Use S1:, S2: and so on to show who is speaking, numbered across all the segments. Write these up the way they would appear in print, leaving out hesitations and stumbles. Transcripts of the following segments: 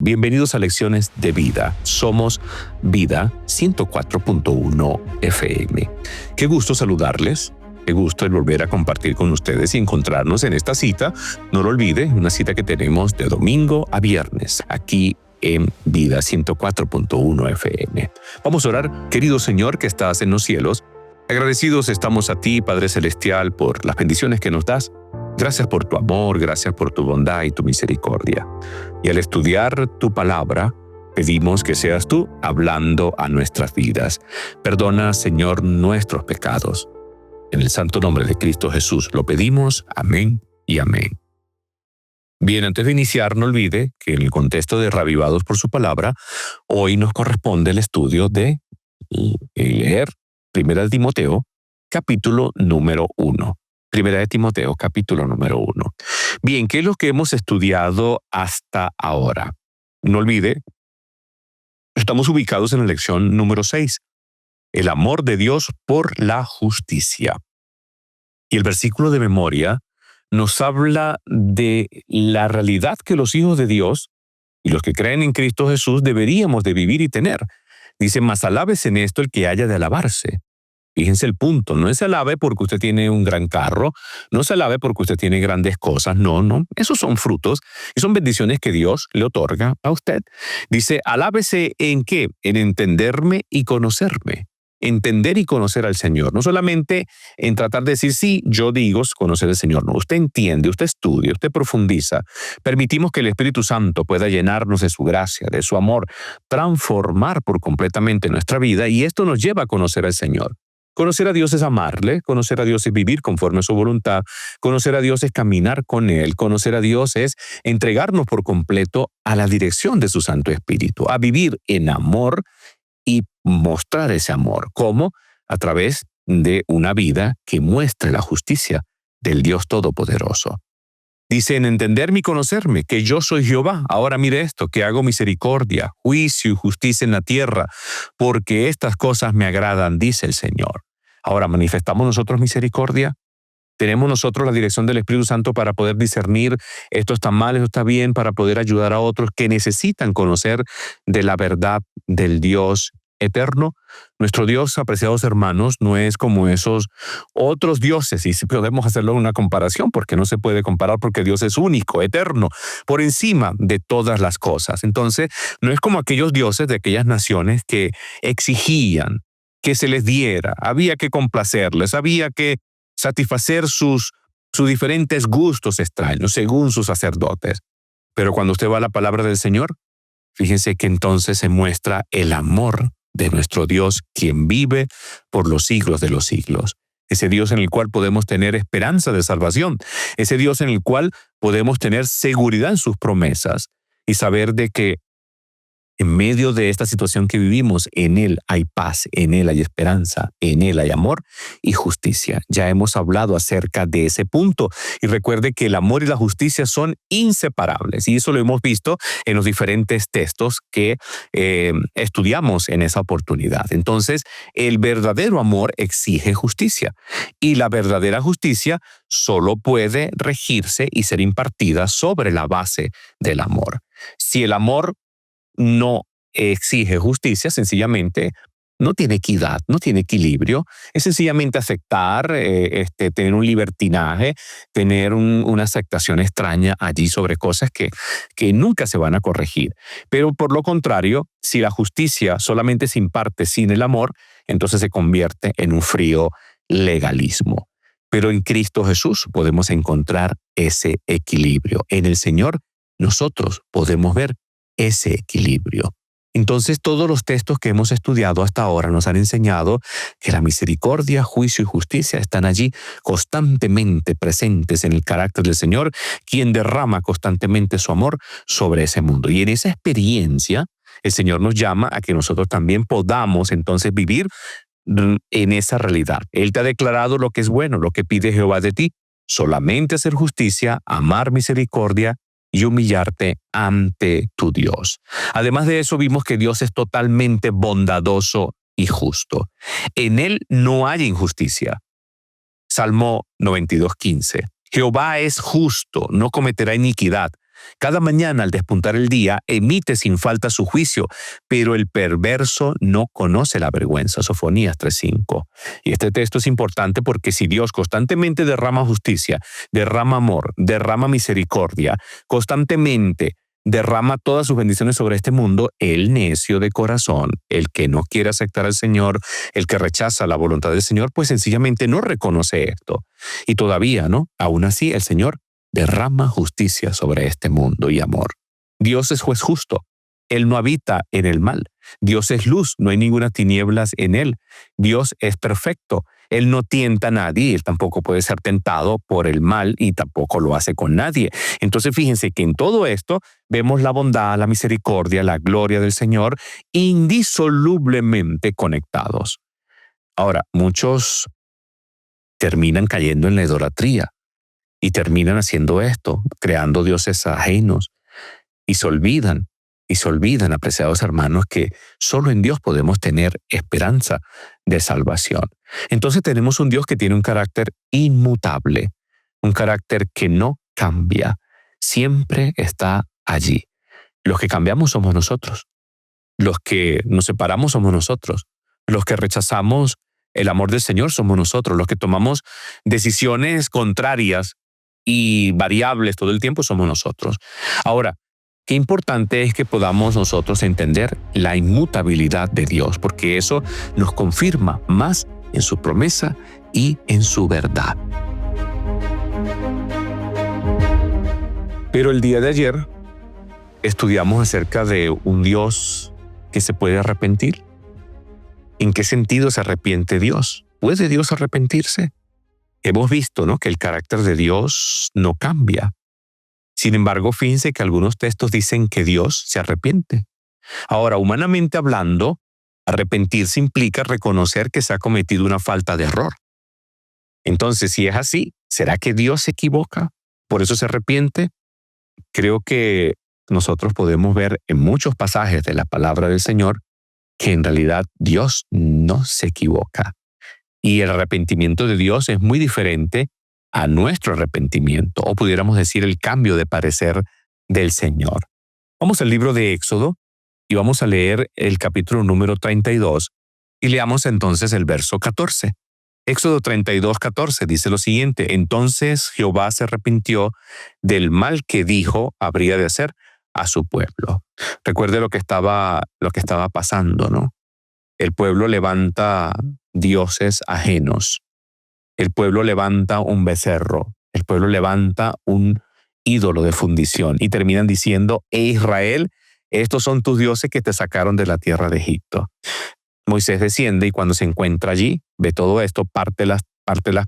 S1: Bienvenidos a Lecciones de Vida. Somos Vida 104.1 FM. Qué gusto saludarles. Qué gusto el volver a compartir con ustedes y encontrarnos en esta cita. No lo olvide, una cita que tenemos de domingo a viernes aquí en Vida 104.1 FM. Vamos a orar. Querido Señor que estás en los cielos, agradecidos estamos a ti, Padre Celestial, por las bendiciones que nos das. Gracias por tu amor, gracias por tu bondad y tu misericordia. Y al estudiar tu palabra, pedimos que seas tú hablando a nuestras vidas. Perdona, Señor, nuestros pecados. En el santo nombre de Cristo Jesús lo pedimos. Amén y amén. Bien, antes de iniciar, no olvide que en el contexto de Reavivados por su palabra, hoy nos corresponde el estudio de leer 1 Timoteo, capítulo número 1. Primera de Timoteo, capítulo número 1. Bien, ¿qué es lo que hemos estudiado hasta ahora? No olvide, estamos ubicados en la lección número 6. El amor de Dios por la justicia. Y el versículo de memoria nos habla de la realidad que los hijos de Dios y los que creen en Cristo Jesús deberíamos de vivir y tener. Dice, mas alábese en esto el que haya de alabarse. Fíjense el punto, no se alabe porque usted tiene un gran carro, no se alabe porque usted tiene grandes cosas, no, esos son frutos y son bendiciones que Dios le otorga a usted. Dice, alábese ¿en qué? En entenderme y conocerme. Entender y conocer al Señor, no solamente en tratar de decir, sí, yo digo conocer al Señor, no, usted entiende, usted estudia, usted profundiza, permitimos que el Espíritu Santo pueda llenarnos de su gracia, de su amor, transformar por completamente nuestra vida y esto nos lleva a conocer al Señor. Conocer a Dios es amarle, conocer a Dios es vivir conforme a su voluntad, conocer a Dios es caminar con Él, conocer a Dios es entregarnos por completo a la dirección de su Santo Espíritu, a vivir en amor y mostrar ese amor. ¿Cómo? A través de una vida que muestre la justicia del Dios Todopoderoso. Dice, en entenderme y conocerme, que yo soy Jehová. Ahora mire esto, que hago misericordia, juicio y justicia en la tierra, porque estas cosas me agradan, dice el Señor. Ahora, ¿manifestamos nosotros misericordia? ¿Tenemos nosotros la dirección del Espíritu Santo para poder discernir esto está mal, esto está bien, para poder ayudar a otros que necesitan conocer de la verdad del Dios eterno? Nuestro Dios, apreciados hermanos, no es como esos otros dioses, y si podemos hacerlo una comparación, porque no se puede comparar porque Dios es único, eterno, por encima de todas las cosas. Entonces, no es como aquellos dioses de aquellas naciones que exigían que se les diera, había que complacerles, había que satisfacer sus diferentes gustos extraños según sus sacerdotes. Pero cuando usted va a la palabra del Señor, fíjense que entonces se muestra el amor de nuestro Dios, quien vive por los siglos de los siglos. Ese Dios en el cual podemos tener esperanza de salvación. Ese Dios en el cual podemos tener seguridad en sus promesas y saber de que en medio de esta situación que vivimos, en Él hay paz, en Él hay esperanza, en Él hay amor y justicia. Ya hemos hablado acerca de ese punto y recuerde que el amor y la justicia son inseparables y eso lo hemos visto en los diferentes textos que estudiamos en esa oportunidad. Entonces, el verdadero amor exige justicia y la verdadera justicia solo puede regirse y ser impartida sobre la base del amor. Si el amor no exige justicia, sencillamente no tiene equidad, no tiene equilibrio, es sencillamente aceptar, tener un libertinaje, tener una aceptación extraña allí sobre cosas que nunca se van a corregir. Pero por lo contrario, si la justicia solamente se imparte sin el amor, entonces se convierte en un frío legalismo. Pero en Cristo Jesús podemos encontrar ese equilibrio. En el Señor nosotros podemos ver ese equilibrio. Entonces, todos los textos que hemos estudiado hasta ahora nos han enseñado que la misericordia, juicio y justicia están allí constantemente presentes en el carácter del Señor, quien derrama constantemente su amor sobre ese mundo. Y en esa experiencia, el Señor nos llama a que nosotros también podamos entonces vivir en esa realidad. Él te ha declarado lo que es bueno, lo que pide Jehová de ti, solamente hacer justicia, amar misericordia y humillarte ante tu Dios. Además de eso, vimos que Dios es totalmente bondadoso y justo. En Él no hay injusticia. Salmo 92:15. Jehová es justo, no cometerá iniquidad. Cada mañana al despuntar el día emite sin falta su juicio, pero el perverso no conoce la vergüenza. Sofonías 3:5. Y este texto es importante porque si Dios constantemente derrama justicia, derrama amor, derrama misericordia, constantemente derrama todas sus bendiciones sobre este mundo, el necio de corazón, el que no quiere aceptar al Señor, el que rechaza la voluntad del Señor, pues sencillamente no reconoce esto. Y todavía, ¿no? Aún así, el Señor derrama justicia sobre este mundo y amor. Dios es juez justo. Él no habita en el mal. Dios es luz, no hay ninguna tinieblas en él. Dios es perfecto. Él no tienta a nadie, él tampoco puede ser tentado por el mal y tampoco lo hace con nadie. Entonces fíjense que en todo esto vemos la bondad, la misericordia, la gloria del Señor indisolublemente conectados. Ahora, muchos terminan cayendo en la idolatría y terminan haciendo esto, creando dioses ajenos y se olvidan, apreciados hermanos, que solo en Dios podemos tener esperanza de salvación. Entonces tenemos un Dios que tiene un carácter inmutable, un carácter que no cambia, siempre está allí. Los que cambiamos somos nosotros, los que nos separamos somos nosotros, los que rechazamos el amor del Señor somos nosotros, los que tomamos decisiones contrarias y variables todo el tiempo somos nosotros. Ahora, qué importante es que podamos nosotros entender la inmutabilidad de Dios, porque eso nos confirma más en su promesa y en su verdad. Pero el día de ayer estudiamos acerca de un Dios que se puede arrepentir. ¿En qué sentido se arrepiente Dios? ¿Puede Dios arrepentirse? Hemos visto, ¿no?, que el carácter de Dios no cambia. Sin embargo, fíjense que algunos textos dicen que Dios se arrepiente. Ahora, humanamente hablando, arrepentirse implica reconocer que se ha cometido una falta de error. Entonces, si es así, ¿será que Dios se equivoca? ¿Por eso se arrepiente? Creo que nosotros podemos ver en muchos pasajes de la palabra del Señor que en realidad Dios no se equivoca. Y el arrepentimiento de Dios es muy diferente a nuestro arrepentimiento, o pudiéramos decir el cambio de parecer del Señor. Vamos al libro de Éxodo y vamos a leer el capítulo número 32 y leamos entonces el verso 14. Éxodo 32:14 dice lo siguiente: entonces Jehová se arrepintió del mal que dijo habría de hacer a su pueblo. Recuerde lo que estaba pasando, ¿no? El pueblo levanta dioses ajenos. El pueblo levanta un becerro. El pueblo levanta un ídolo de fundición y terminan diciendo: Israel, estos son tus dioses que te sacaron de la tierra de Egipto. Moisés desciende y cuando se encuentra allí, ve todo esto, parte las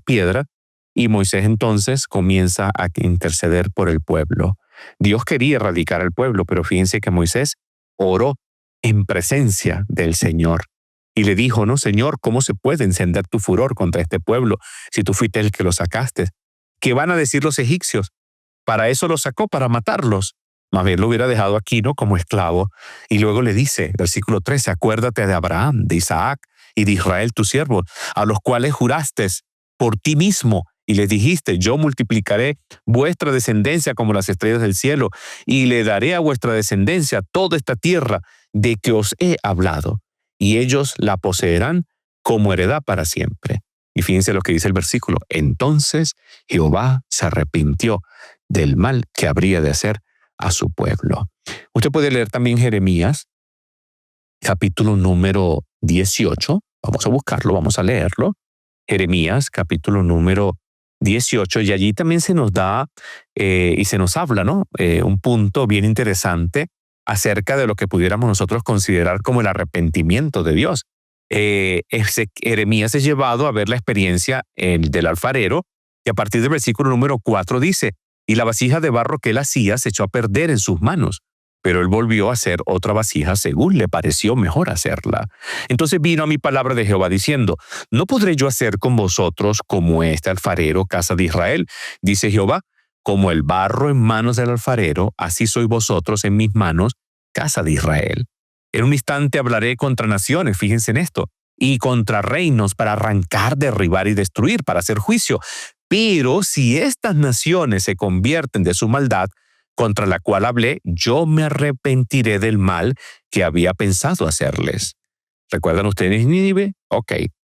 S1: piedras y Moisés entonces comienza a interceder por el pueblo. Dios quería erradicar al pueblo, pero fíjense que Moisés oró en presencia del Señor. Y le dijo: no, Señor, ¿cómo se puede encender tu furor contra este pueblo si tú fuiste el que lo sacaste? ¿Qué van a decir los egipcios? Para eso lo sacó, para matarlos. Más bien lo hubiera dejado aquí, ¿no?, como esclavo. Y luego le dice, versículo 13, acuérdate de Abraham, de Isaac y de Israel tu siervo, a los cuales juraste por ti mismo y les dijiste: yo multiplicaré vuestra descendencia como las estrellas del cielo y le daré a vuestra descendencia toda esta tierra de que os he hablado. Y ellos la poseerán como heredad para siempre. Y fíjense lo que dice el versículo. Entonces Jehová se arrepintió del mal que habría de hacer a su pueblo. Usted puede leer también Jeremías, capítulo número 18. Vamos a buscarlo, vamos a leerlo. Jeremías, capítulo número 18. Y allí también se nos da y se nos habla, ¿no?, un punto bien interesante acerca de lo que pudiéramos nosotros considerar como el arrepentimiento de Dios. Jeremías es llevado a ver la experiencia del alfarero, y a partir del versículo número 4 dice: y la vasija de barro que él hacía se echó a perder en sus manos, pero él volvió a hacer otra vasija según le pareció mejor hacerla. Entonces vino a mí palabra de Jehová diciendo: ¿no podré yo hacer con vosotros como este alfarero, casa de Israel? Dice Jehová: como el barro en manos del alfarero, así sois vosotros en mis manos, casa de Israel. En un instante hablaré contra naciones, fíjense en esto, y contra reinos para arrancar, derribar y destruir, para hacer juicio. Pero si estas naciones se convierten de su maldad, contra la cual hablé, yo me arrepentiré del mal que había pensado hacerles. ¿Recuerdan ustedes Nínive? Ok.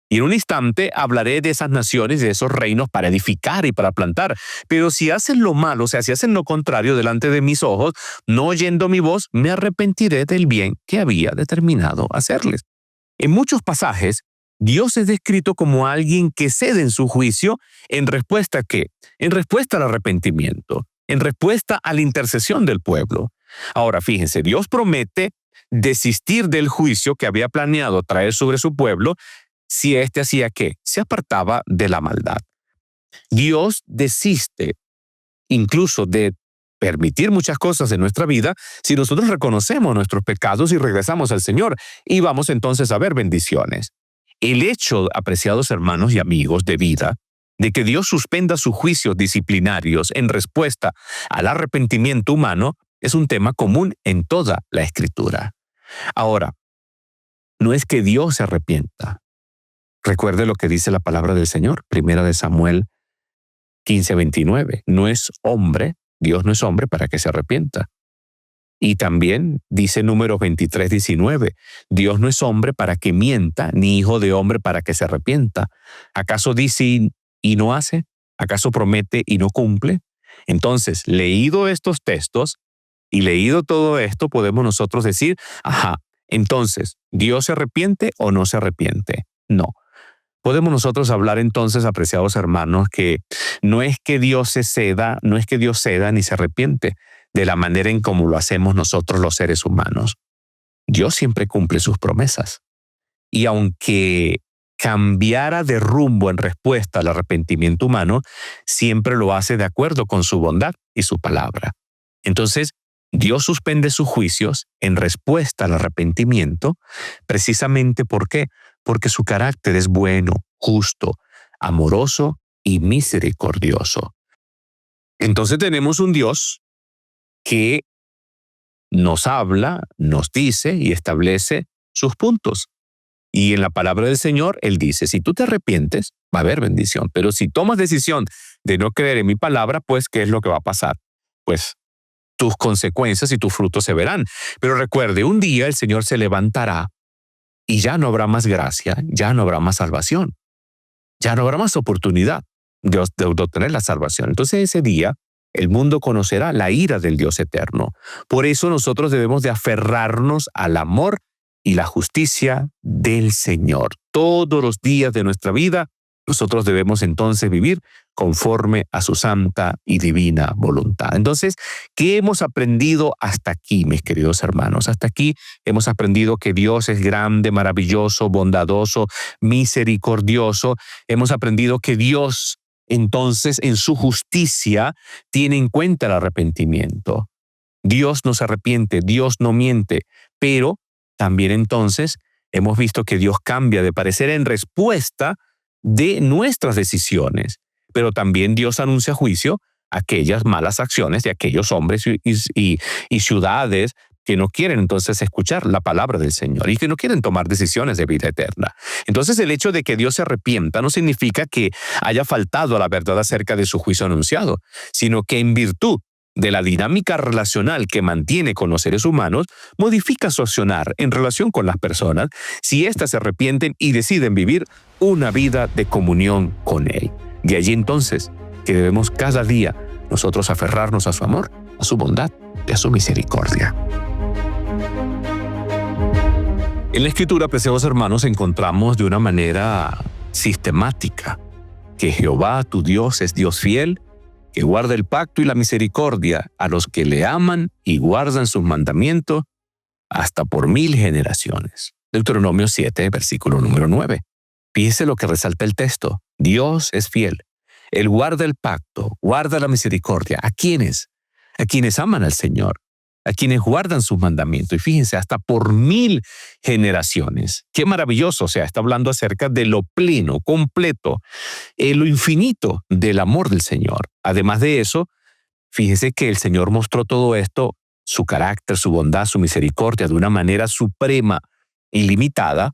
S1: Y en un instante hablaré de esas naciones, de esos reinos para edificar y para plantar. Pero si hacen lo malo, o sea, si hacen lo contrario delante de mis ojos, no oyendo mi voz, me arrepentiré del bien que había determinado hacerles. En muchos pasajes, Dios es descrito como alguien que cede en su juicio en respuesta a ¿qué? En respuesta al arrepentimiento, en respuesta a la intercesión del pueblo. Ahora, fíjense, Dios promete desistir del juicio que había planeado traer sobre su pueblo si éste hacía ¿qué? Se apartaba de la maldad. Dios desiste incluso de permitir muchas cosas en nuestra vida si nosotros reconocemos nuestros pecados y regresamos al Señor y vamos entonces a ver bendiciones. El hecho, apreciados hermanos y amigos de vida, de que Dios suspenda sus juicios disciplinarios en respuesta al arrepentimiento humano es un tema común en toda la Escritura. Ahora, no es que Dios se arrepienta. Recuerde lo que dice la palabra del Señor, 1 Samuel 15:29. No es hombre, Dios no es hombre para que se arrepienta. Y también dice Números 23:19, Dios no es hombre para que mienta, ni hijo de hombre para que se arrepienta. ¿Acaso dice y no hace? ¿Acaso promete y no cumple? Entonces, leído estos textos y leído todo esto, podemos nosotros decir, entonces, ¿Dios se arrepiente o no se arrepiente? No. Podemos nosotros hablar entonces, apreciados hermanos, que no es que Dios ceda ni se arrepiente de la manera en como lo hacemos nosotros los seres humanos. Dios siempre cumple sus promesas. Y aunque cambiara de rumbo en respuesta al arrepentimiento humano, siempre lo hace de acuerdo con su bondad y su palabra. Entonces, Dios suspende sus juicios en respuesta al arrepentimiento, precisamente ¿por qué? Porque su carácter es bueno, justo, amoroso y misericordioso. Entonces tenemos un Dios que nos habla, nos dice y establece sus puntos. Y en la palabra del Señor, Él dice, si tú te arrepientes, va a haber bendición. Pero si tomas decisión de no creer en mi palabra, pues, ¿qué es lo que va a pasar? Pues, tus consecuencias y tus frutos se verán. Pero recuerde, un día el Señor se levantará y ya no habrá más gracia, ya no habrá más salvación, ya no habrá más oportunidad de obtener la salvación. Entonces ese día el mundo conocerá la ira del Dios eterno. Por eso nosotros debemos de aferrarnos al amor y la justicia del Señor. Todos los días de nuestra vida, nosotros debemos entonces vivir conforme a su santa y divina voluntad. Entonces, ¿qué hemos aprendido hasta aquí, mis queridos hermanos? Hasta aquí hemos aprendido que Dios es grande, maravilloso, bondadoso, misericordioso. Hemos aprendido que Dios, entonces, en su justicia, tiene en cuenta el arrepentimiento. Dios no se arrepiente, Dios no miente, pero también entonces hemos visto que Dios cambia de parecer en respuesta de nuestras decisiones, pero también Dios anuncia juicio a aquellas malas acciones de aquellos hombres y ciudades que no quieren entonces escuchar la palabra del Señor y que no quieren tomar decisiones de vida eterna. Entonces el hecho de que Dios se arrepienta no significa que haya faltado a la verdad acerca de su juicio anunciado, sino que en virtud de la dinámica relacional que mantiene con los seres humanos, modifica su accionar en relación con las personas si éstas se arrepienten y deciden vivir una vida de comunión con Él. De allí entonces que debemos cada día nosotros aferrarnos a su amor, a su bondad y a su misericordia. En la Escritura, apreciados hermanos, encontramos de una manera sistemática que Jehová, tu Dios, es Dios fiel, que guarda el pacto y la misericordia a los que le aman y guardan sus mandamientos hasta por 1000 generaciones. Deuteronomio 7, versículo número 9. Fíjese lo que resalta el texto. Dios es fiel. Él guarda el pacto, guarda la misericordia. ¿A quiénes? A quienes aman al Señor, a quienes guardan sus mandamientos. Y fíjense, hasta por 1000 generaciones. Qué maravilloso. O sea, está hablando acerca de lo pleno, completo, lo infinito del amor del Señor. Además de eso, fíjese que el Señor mostró todo esto, su carácter, su bondad, su misericordia, de una manera suprema, ilimitada,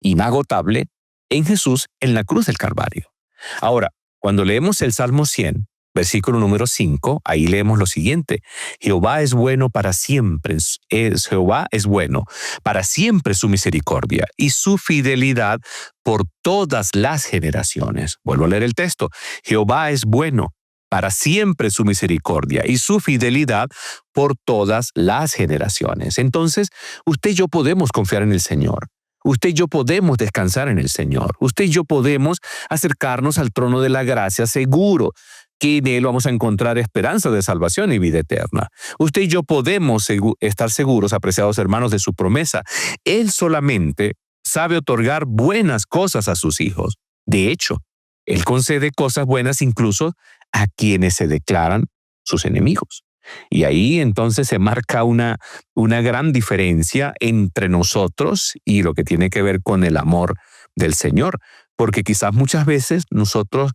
S1: inagotable, en Jesús en la cruz del Calvario. Ahora, cuando leemos el Salmo 100, versículo número 5, ahí leemos lo siguiente: Jehová es bueno para siempre, Jehová es bueno, para siempre su misericordia y su fidelidad por todas las generaciones. Vuelvo a leer el texto: Jehová es bueno, para siempre su misericordia y su fidelidad por todas las generaciones. Entonces, usted y yo podemos confiar en el Señor. Usted y yo podemos descansar en el Señor. Usted y yo podemos acercarnos al trono de la gracia seguro que en Él vamos a encontrar esperanza de salvación y vida eterna. Usted y yo podemos estar seguros, apreciados hermanos, de su promesa. Él solamente sabe otorgar buenas cosas a sus hijos. De hecho, Él concede cosas buenas incluso a quienes se declaran sus enemigos. Y ahí entonces se marca una gran diferencia entre nosotros y lo que tiene que ver con el amor del Señor. Porque quizás muchas veces nosotros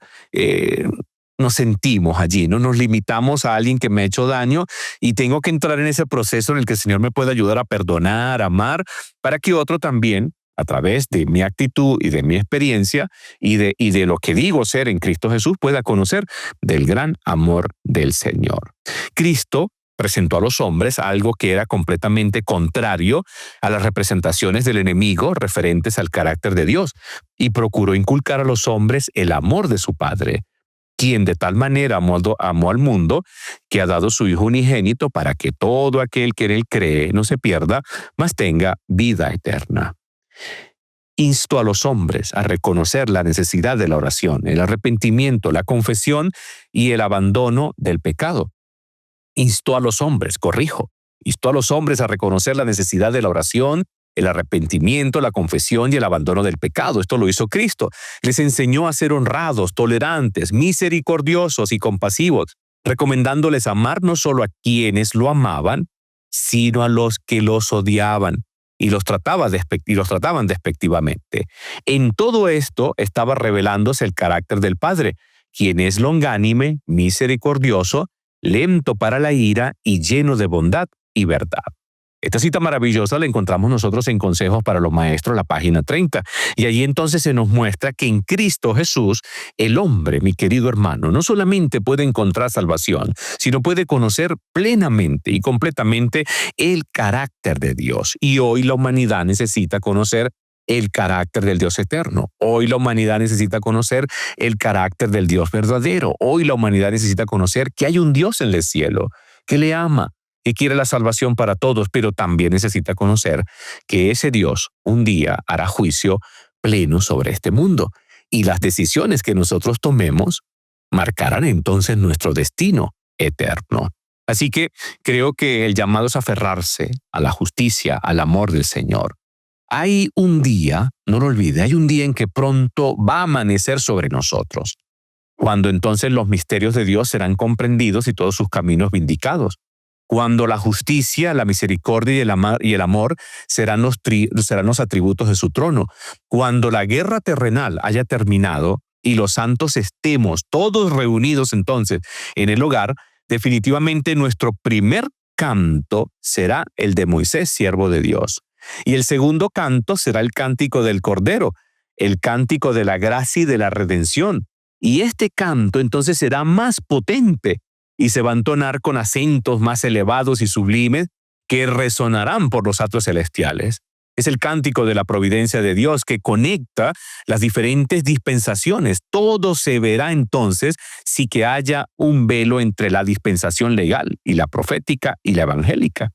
S1: nos sentimos allí, no nos limitamos a alguien que me ha hecho daño y tengo que entrar en ese proceso en el que el Señor me puede ayudar a perdonar, a amar, para que otro también, a través de mi actitud y de mi experiencia y de lo que digo ser en Cristo Jesús, pueda conocer del gran amor del Señor. Cristo presentó a los hombres algo que era completamente contrario a las representaciones del enemigo referentes al carácter de Dios, y procuró inculcar a los hombres el amor de su Padre, quien de tal manera amó al mundo que ha dado su Hijo unigénito para que todo aquel que en Él cree no se pierda, mas tenga vida eterna. Instó a los hombres a reconocer la necesidad de la oración, el arrepentimiento, la confesión y el abandono del pecado. Instó a los hombres a reconocer la necesidad de la oración, el arrepentimiento, la confesión y el abandono del pecado. Esto lo hizo Cristo. Les enseñó a ser honrados, tolerantes, misericordiosos y compasivos, recomendándoles amar no solo a quienes lo amaban, sino a los que los odiaban y los trataban despectivamente. En todo esto estaba revelándose el carácter del Padre, quien es longánime, misericordioso, lento para la ira y lleno de bondad y verdad. Esta cita maravillosa la encontramos nosotros en Consejos para los Maestros, la página 30. Y allí entonces se nos muestra que en Cristo Jesús, el hombre, mi querido hermano, no solamente puede encontrar salvación, sino puede conocer plenamente y completamente el carácter de Dios. Y hoy la humanidad necesita conocer el carácter del Dios eterno. Hoy la humanidad necesita conocer el carácter del Dios verdadero. Hoy la humanidad necesita conocer que hay un Dios en el cielo que le ama, que quiere la salvación para todos, pero también necesita conocer que ese Dios un día hará juicio pleno sobre este mundo, y las decisiones que nosotros tomemos marcarán entonces nuestro destino eterno. Así que creo que el llamado es aferrarse a la justicia, al amor del Señor. Hay un día, no lo olvide, hay un día en que pronto va a amanecer sobre nosotros, cuando entonces los misterios de Dios serán comprendidos y todos sus caminos vindicados. Cuando la justicia, la misericordia y el amor serán los atributos de su trono. Cuando la guerra terrenal haya terminado y los santos estemos todos reunidos entonces en el hogar, definitivamente nuestro primer canto será el de Moisés, siervo de Dios. Y el segundo canto será el cántico del Cordero, el cántico de la gracia y de la redención. Y este canto entonces será más potente y se va a entonar con acentos más elevados y sublimes que resonarán por los atrios celestiales. Es el cántico de la providencia de Dios que conecta las diferentes dispensaciones. Todo se verá entonces sin que haya un velo entre la dispensación legal y la profética y la evangélica.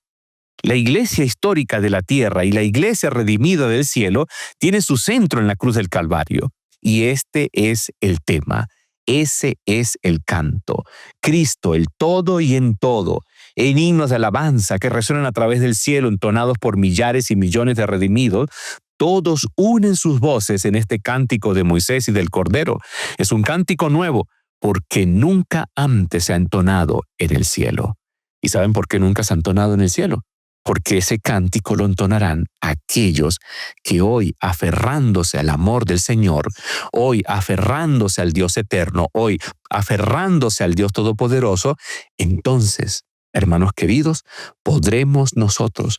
S1: La iglesia histórica de la tierra y la iglesia redimida del cielo tiene su centro en la cruz del Calvario. Y este es el tema. Ese es el canto. Cristo, el todo y en todo, en himnos de alabanza que resuenan a través del cielo, entonados por millares y millones de redimidos, todos unen sus voces en este cántico de Moisés y del Cordero. Es un cántico nuevo porque nunca antes se ha entonado en el cielo. ¿Y saben por qué nunca se ha entonado en el cielo? Porque ese cántico lo entonarán aquellos que hoy, aferrándose al amor del Señor, hoy aferrándose al Dios eterno, hoy aferrándose al Dios todopoderoso, entonces, hermanos queridos, podemos nosotros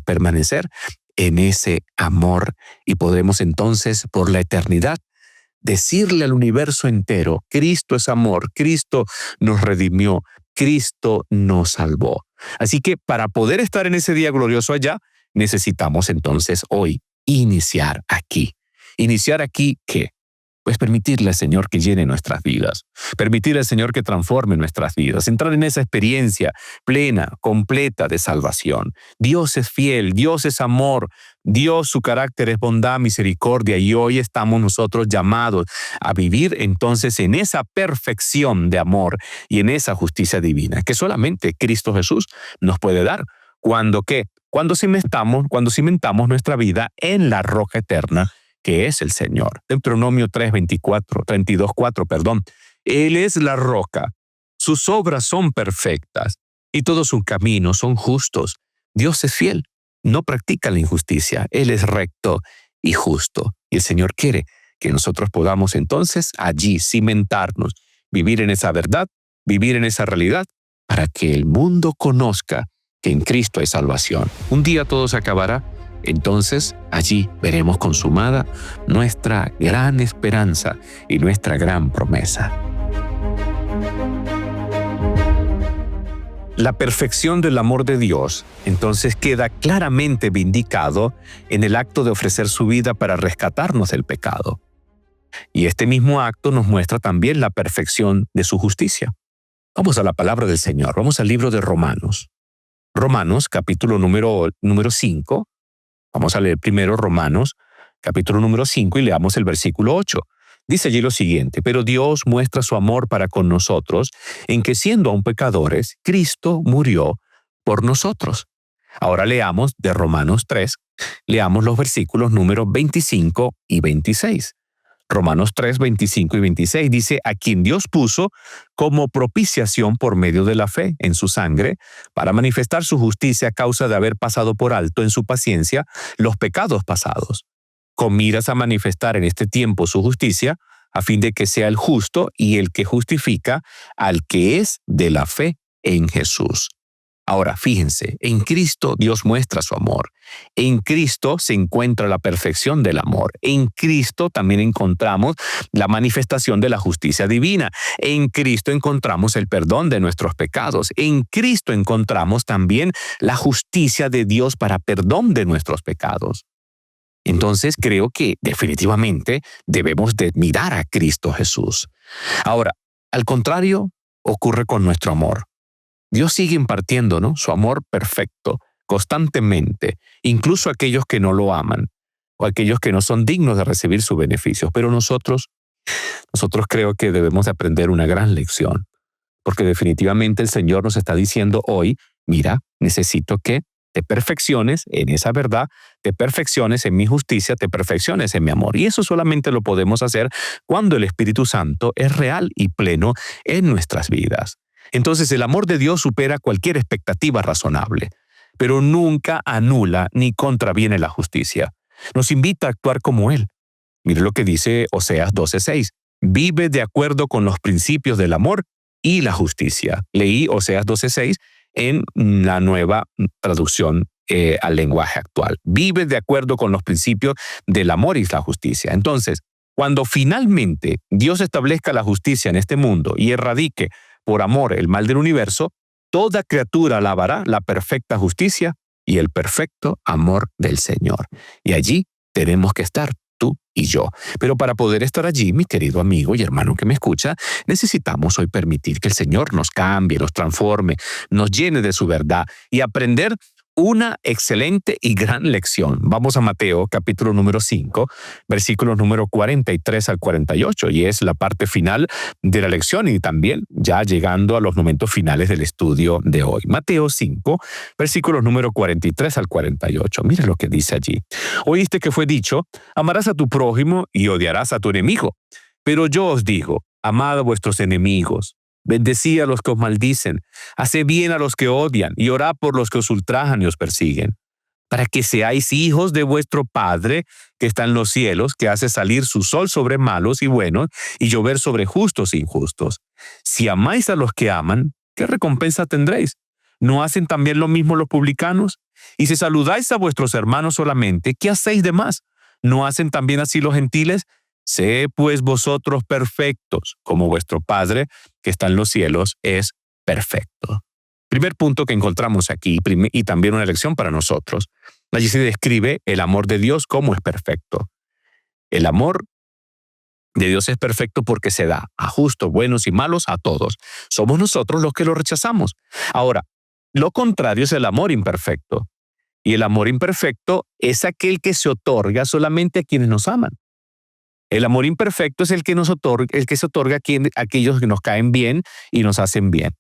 S1: permanecer en ese amor y podremos entonces por la eternidad decirle al universo entero, Cristo es amor, Cristo nos redimió, Cristo nos salvó. Así que para poder estar en ese día glorioso allá, necesitamos entonces hoy iniciar aquí. ¿Iniciar aquí qué? Pues permitirle al Señor que llene nuestras vidas, permitirle al Señor que transforme nuestras vidas, entrar en esa experiencia plena, completa de salvación. Dios es fiel, Dios es amor, Dios, su carácter es bondad, misericordia, y hoy estamos nosotros llamados a vivir entonces en esa perfección de amor y en esa justicia divina que solamente Cristo Jesús nos puede dar. ¿Cuándo qué? Cuando cimentamos nuestra vida en la roca eterna, que es el Señor. Deuteronomio 32:4, perdón. Él es la roca. Sus obras son perfectas y todos sus caminos son justos. Dios es fiel, no practica la injusticia. Él es recto y justo. Y el Señor quiere que nosotros podamos entonces allí cimentarnos, vivir en esa verdad, vivir en esa realidad, para que el mundo conozca que en Cristo hay salvación. Un día todo se acabará. Entonces, allí veremos consumada nuestra gran esperanza y nuestra gran promesa. La perfección del amor de Dios, entonces, queda claramente vindicado en el acto de ofrecer su vida para rescatarnos del pecado. Y este mismo acto nos muestra también la perfección de su justicia. Vamos a la palabra del Señor, vamos al libro de Romanos. Romanos, capítulo número 5. Vamos a leer primero Romanos, capítulo número 5, y leamos el versículo 8. Dice allí lo siguiente: pero Dios muestra su amor para con nosotros en que, siendo aún pecadores, Cristo murió por nosotros. Ahora leamos de Romanos 3, leamos los versículos números 25 y 26. Romanos 3, 25 y 26 dice: a quien Dios puso como propiciación por medio de la fe en su sangre, para manifestar su justicia a causa de haber pasado por alto en su paciencia los pecados pasados, con miras a manifestar en este tiempo su justicia, a fin de que sea el justo y el que justifica al que es de la fe en Jesús. Ahora, fíjense, en Cristo Dios muestra su amor. En Cristo se encuentra la perfección del amor. En Cristo también encontramos la manifestación de la justicia divina. En Cristo encontramos el perdón de nuestros pecados. En Cristo encontramos también la justicia de Dios para perdón de nuestros pecados. Entonces creo que definitivamente debemos de mirar a Cristo Jesús. Ahora, al contrario, ocurre con nuestro amor. Dios sigue impartiéndonos su amor perfecto, constantemente, incluso a aquellos que no lo aman o a aquellos que no son dignos de recibir sus beneficios. Pero nosotros creo que debemos de aprender una gran lección, porque definitivamente el Señor nos está diciendo hoy: mira, necesito que te perfecciones en esa verdad, te perfecciones en mi justicia, te perfecciones en mi amor. Y eso solamente lo podemos hacer cuando el Espíritu Santo es real y pleno en nuestras vidas. Entonces el amor de Dios supera cualquier expectativa razonable, pero nunca anula ni contraviene la justicia. Nos invita a actuar como Él. Mire lo que dice Oseas 12:6. Vive de acuerdo con los principios del amor y la justicia. Leí Oseas 12:6 en la nueva traducción al lenguaje actual. Vive de acuerdo con los principios del amor y la justicia. Entonces, cuando finalmente Dios establezca la justicia en este mundo y erradique por amor el mal del universo, toda criatura alabará la perfecta justicia y el perfecto amor del Señor. Y allí tenemos que estar tú y yo. Pero para poder estar allí, mi querido amigo y hermano que me escucha, necesitamos hoy permitir que el Señor nos cambie, nos transforme, nos llene de su verdad y aprender una excelente y gran lección. Vamos a Mateo, capítulo número 5, versículos número 43 al 48, y es la parte final de la lección y también ya llegando a los momentos finales del estudio de hoy. Mateo 5, versículos número 43 al 48. Mire lo que dice allí. Oíste que fue dicho: amarás a tu prójimo y odiarás a tu enemigo. Pero yo os digo, amad a vuestros enemigos. Bendecid a los que os maldicen, haced bien a los que odian y orad por los que os ultrajan y os persiguen, para que seáis hijos de vuestro Padre que está en los cielos, que hace salir su sol sobre malos y buenos y llover sobre justos e injustos. Si amáis a los que aman, ¿qué recompensa tendréis? ¿No hacen también lo mismo los publicanos? Y si saludáis a vuestros hermanos solamente, ¿qué hacéis de más? ¿No hacen también así los gentiles? Sé pues vosotros perfectos, como vuestro Padre que está en los cielos es perfecto. Primer punto que encontramos aquí, y también una lección para nosotros. Allí se describe el amor de Dios como es perfecto. El amor de Dios es perfecto porque se da a justos, buenos y malos, a todos. Somos nosotros los que lo rechazamos. Ahora, lo contrario es el amor imperfecto. Y el amor imperfecto es aquel que se otorga solamente a quienes nos aman. El amor imperfecto es el que se otorga a aquellos que nos caen bien y nos hacen bien.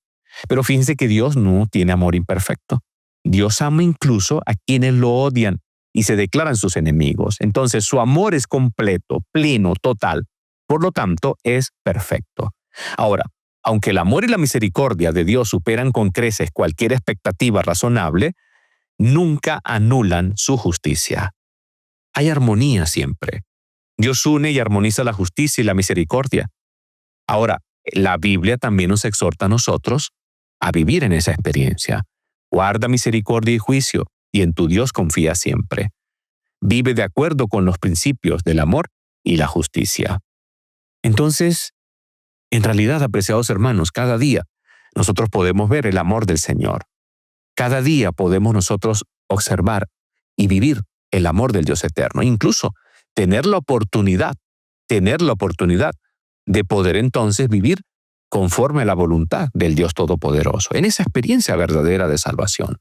S1: Pero fíjense que Dios no tiene amor imperfecto. Dios ama incluso a quienes lo odian y se declaran sus enemigos. Entonces, su amor es completo, pleno, total. Por lo tanto, es perfecto. Ahora, aunque el amor y la misericordia de Dios superan con creces cualquier expectativa razonable, nunca anulan su justicia. Hay armonía siempre. Dios une y armoniza la justicia y la misericordia. Ahora, la Biblia también nos exhorta a nosotros a vivir en esa experiencia. Guarda misericordia y juicio, y en tu Dios confía siempre. Vive de acuerdo con los principios del amor y la justicia. Entonces, en realidad, apreciados hermanos, cada día nosotros podemos ver el amor del Señor. Cada día podemos nosotros observar y vivir el amor del Dios eterno. Incluso tener la oportunidad de poder entonces vivir conforme a la voluntad del Dios Todopoderoso, en esa experiencia verdadera de salvación.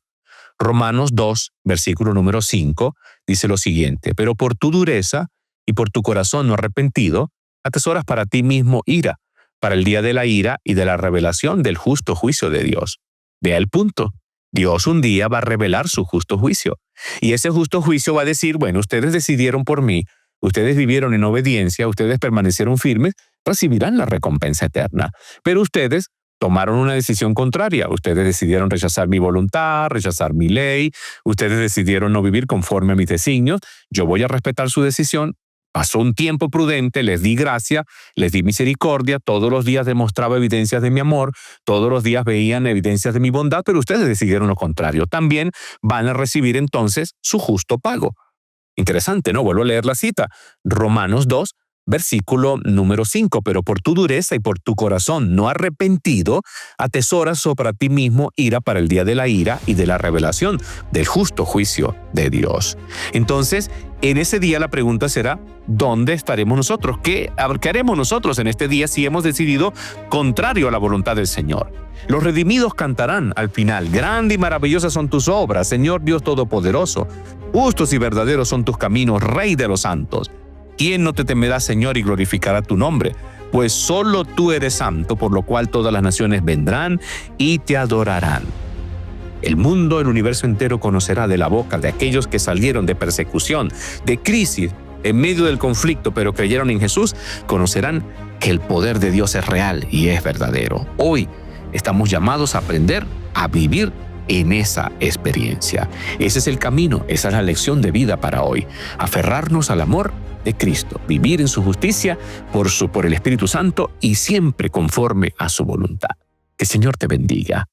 S1: Romanos 2, versículo número 5, dice lo siguiente: pero por tu dureza y por tu corazón no arrepentido, atesoras para ti mismo ira, para el día de la ira y de la revelación del justo juicio de Dios. Vea el punto. Dios un día va a revelar su justo juicio. Y ese justo juicio va a decir, bueno, ustedes decidieron por mí, ustedes vivieron en obediencia, ustedes permanecieron firmes, recibirán la recompensa eterna. Pero ustedes tomaron una decisión contraria. Ustedes decidieron rechazar mi voluntad, rechazar mi ley. Ustedes decidieron no vivir conforme a mis designios. Yo voy a respetar su decisión. Pasó un tiempo prudente, les di gracia, les di misericordia, todos los días demostraba evidencias de mi amor, todos los días veían evidencias de mi bondad, pero ustedes decidieron lo contrario. También van a recibir entonces su justo pago. Interesante, ¿no? Vuelvo a leer la cita. Romanos 2, versículo número 5. Pero por tu dureza y por tu corazón no arrepentido, atesoras sobre ti mismo ira para el día de la ira y de la revelación del justo juicio de Dios. Entonces, en ese día la pregunta será, ¿dónde estaremos nosotros? ¿Qué haremos nosotros en este día si hemos decidido contrario a la voluntad del Señor? Los redimidos cantarán al final, grande y maravillosas son tus obras, Señor Dios Todopoderoso. Justos y verdaderos son tus caminos, Rey de los santos. ¿Quién no te temerá, Señor, y glorificará tu nombre? Pues solo tú eres santo, por lo cual todas las naciones vendrán y te adorarán. El mundo, el universo entero conocerá de la boca de aquellos que salieron de persecución, de crisis, en medio del conflicto, pero creyeron en Jesús, conocerán que el poder de Dios es real y es verdadero. Hoy estamos llamados a aprender a vivir en esa experiencia. Ese es el camino, esa es la lección de vida para hoy. Aferrarnos al amor de Cristo, vivir en su justicia por el Espíritu Santo y siempre conforme a su voluntad. Que el Señor te bendiga.